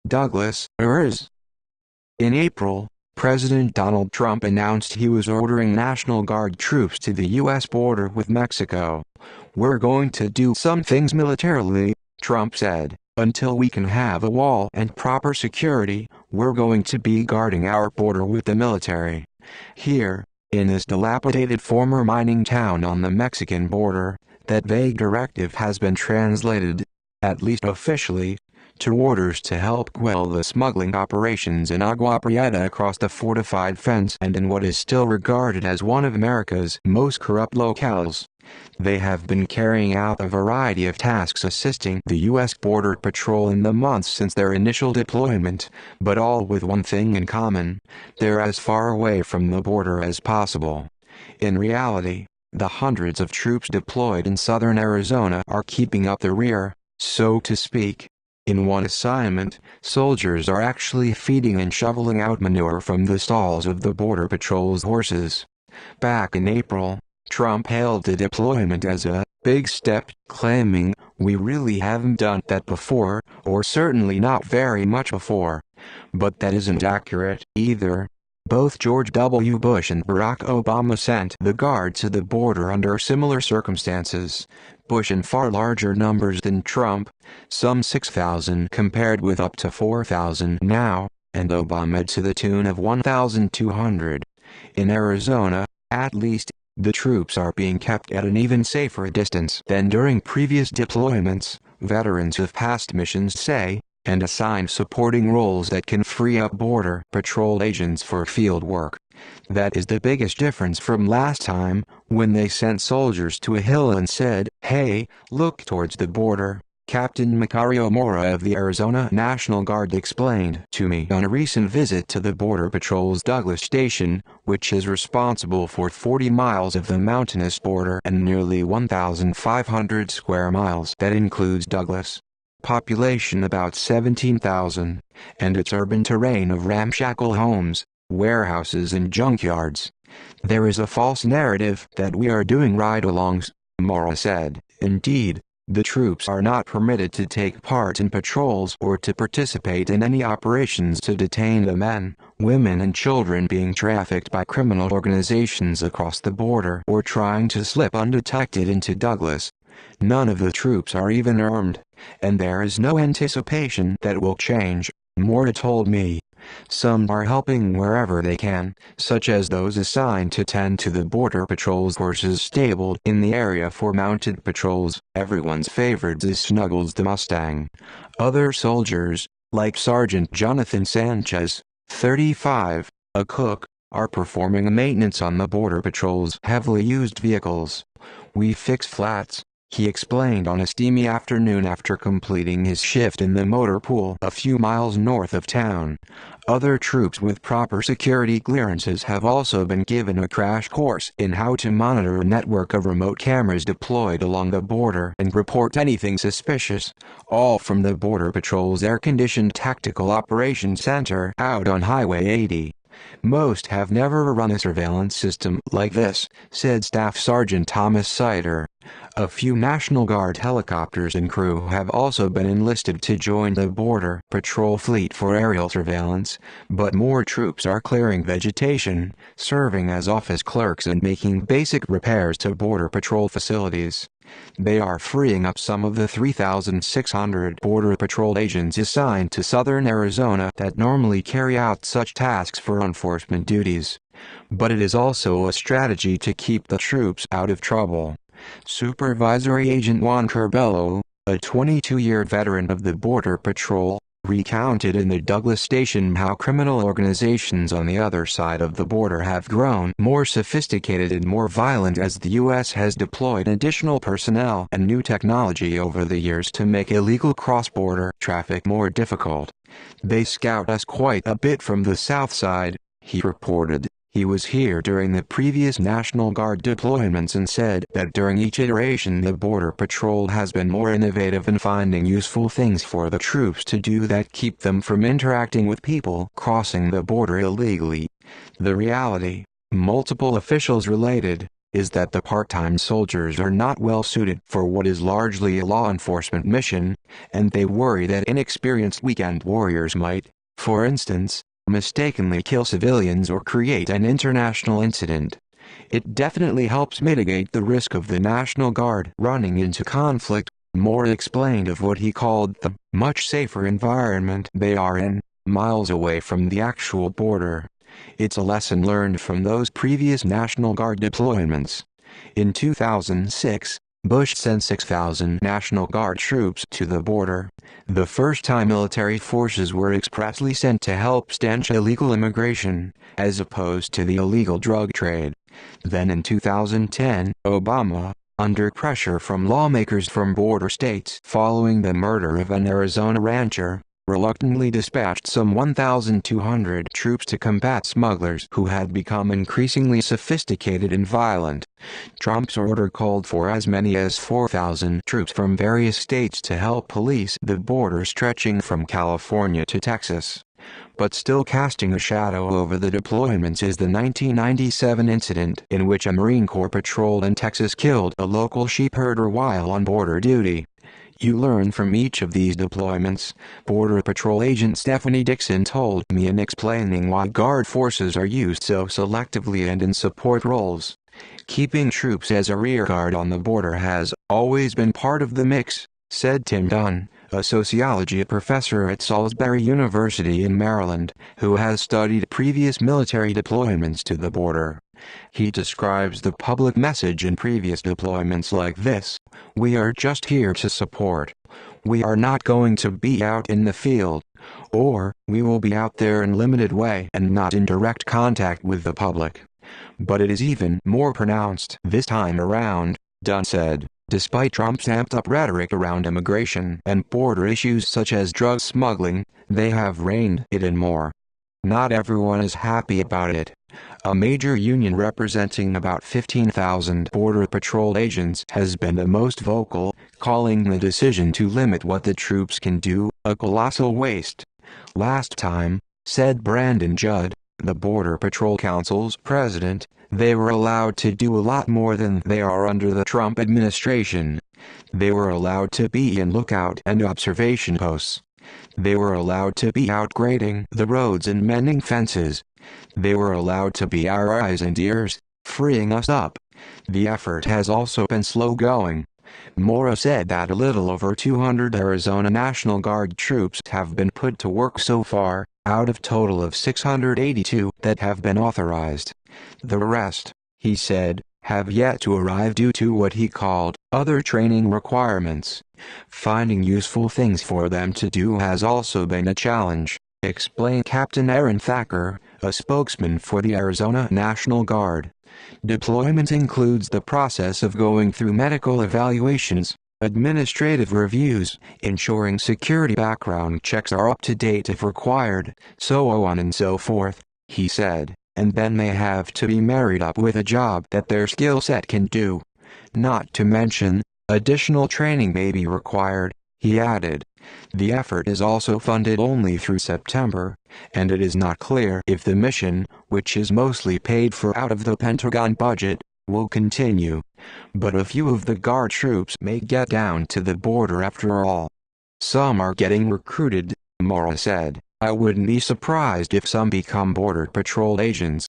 Douglas, ERS. In April, President Donald Trump announced he was ordering National Guard troops to the U.S. border with Mexico. "We're going to do some things militarily," Trump said. "Until we can have a wall and proper security, we're going to be guarding our border with the military." Here, in this dilapidated former mining town on the Mexican border, that vague directive has been translated, at least officially, to orders to help quell the smuggling operations in Agua Prieta across the fortified fence and in what is still regarded as one of America's most corrupt locales. They have been carrying out a variety of tasks assisting the U.S. Border Patrol in the months since their initial deployment, but all with one thing in common: they're as far away from the border as possible. In reality, the hundreds of troops deployed in southern Arizona are keeping up the rear, so to speak. In one assignment, soldiers are actually feeding and shoveling out manure from the stalls of the Border Patrol's horses. Back in April, Trump hailed the deployment as a big step, claiming, "We really haven't done that before, or certainly not very much before." But that isn't accurate either. Both George W. Bush and Barack Obama sent the Guard to the border under similar circumstances. Bush in far larger numbers than Trump, some 6,000 compared with up to 4,000 now, and Obama to the tune of 1,200. In Arizona, at least, the troops are being kept at an even safer distance than during previous deployments, veterans of past missions say, and assigned supporting roles that can free up Border Patrol agents for field work. That is the biggest difference from last time, when they sent soldiers to a hill and said, "Hey, look towards the border," Captain Macario Mora of the Arizona National Guard explained to me on a recent visit to the Border Patrol's Douglas Station, which is responsible for 40 miles of the mountainous border and nearly 1,500 square miles. That includes Douglas. Population about 17,000, and its urban terrain of ramshackle homes, warehouses and junkyards. "There is a false narrative that we are doing ride-alongs," Mora said. "Indeed, the troops are not permitted to take part in patrols or to participate in any operations to detain the men, women and children being trafficked by criminal organizations across the border or trying to slip undetected into Douglas. None of the troops are even armed, and there is no anticipation that will change," Mora told me. "Some are helping wherever they can, such as those assigned to tend to the Border Patrol's horses stabled in the area for mounted patrols. Everyone's favorite is Snuggles the Mustang. Other soldiers, like Sergeant Jonathan Sanchez, 35, a cook, are performing maintenance on the Border Patrol's heavily used vehicles. We fix flats," he explained on a steamy afternoon after completing his shift in the motor pool a few miles north of town. Other troops with proper security clearances have also been given a crash course in how to monitor a network of remote cameras deployed along the border and report anything suspicious, all from the Border Patrol's air-conditioned Tactical Operations Center out on Highway 80. "Most have never run a surveillance system like this," said Staff Sergeant Thomas Sider. A few National Guard helicopters and crew have also been enlisted to join the Border Patrol fleet for aerial surveillance, but more troops are clearing vegetation, serving as office clerks and making basic repairs to Border Patrol facilities. They are freeing up some of the 3,600 Border Patrol agents assigned to southern Arizona that normally carry out such tasks for enforcement duties. But it is also a strategy to keep the troops out of trouble. Supervisory Agent Juan Curbelo, a 22-year veteran of the Border Patrol, recounted in the Douglas Station how criminal organizations on the other side of the border have grown more sophisticated and more violent as the U.S. has deployed additional personnel and new technology over the years to make illegal cross-border traffic more difficult. "They scout us quite a bit from the south side," he reported. He was here during the previous National Guard deployments and said that during each iteration the Border Patrol has been more innovative in finding useful things for the troops to do that keep them from interacting with people crossing the border illegally. The reality, multiple officials related, is that the part-time soldiers are not well suited for what is largely a law enforcement mission, and they worry that inexperienced weekend warriors might, for instance, mistakenly kill civilians or create an international incident. It definitely helps mitigate the risk of the National Guard running into conflict. Moore explained of what he called the much safer environment they are in, miles away from the actual border. It's a lesson learned from those previous National Guard deployments. In 2006, Bush sent 6,000 National Guard troops to the border, the first time military forces were expressly sent to help stanch illegal immigration, as opposed to the illegal drug trade. Then in 2010, Obama, under pressure from lawmakers from border states following the murder of an Arizona rancher, reluctantly dispatched some 1,200 troops to combat smugglers who had become increasingly sophisticated and violent. Trump's order called for as many as 4,000 troops from various states to help police the border stretching from California to Texas. But still casting a shadow over the deployments is the 1997 incident in which a Marine Corps patrol in Texas killed a local sheep herder while on border duty. You learn from each of these deployments, Border Patrol Agent Stephanie Dixon told me in explaining why Guard forces are used so selectively and in support roles. Keeping troops as a rearguard on the border has always been part of the mix, said Tim Dunn, a sociology professor at Salisbury University in Maryland, who has studied previous military deployments to the border. He describes the public message in previous deployments like this: "We are just here to support. We are not going to be out in the field," or "We will be out there in limited way and not in direct contact with the public." But it is even more pronounced this time around, Dunn said. Despite Trump's amped-up rhetoric around immigration and border issues such as drug smuggling, they have reined it in more. Not everyone is happy about it. A major union representing about 15,000 Border Patrol agents has been the most vocal, calling the decision to limit what the troops can do a colossal waste. Last time, said Brandon Judd, the Border Patrol Council's president, they were allowed to do a lot more than they are under the Trump administration. They were allowed to be in lookout and observation posts. They were allowed to be out grading the roads and mending fences. They were allowed to be our eyes and ears, freeing us up. The effort has also been slow going. Moore said that a little over 200 Arizona National Guard troops have been put to work so far, out of total of 682 that have been authorized. The rest, he said, have yet to arrive due to what he called other training requirements. Finding useful things for them to do has also been a challenge, explained Captain Aaron Thacker, a spokesman for the Arizona National Guard. Deployment includes the process of going through medical evaluations, administrative reviews, ensuring security background checks are up to date if required, so on and so forth, he said, and then they have to be married up with a job that their skill set can do. Not to mention, additional training may be required, he added. The effort is also funded only through September, and it is not clear if the mission, which is mostly paid for out of the Pentagon budget, will continue. But a few of the Guard troops may get down to the border after all. Some are getting recruited, Moore said. I wouldn't be surprised if some become Border Patrol agents.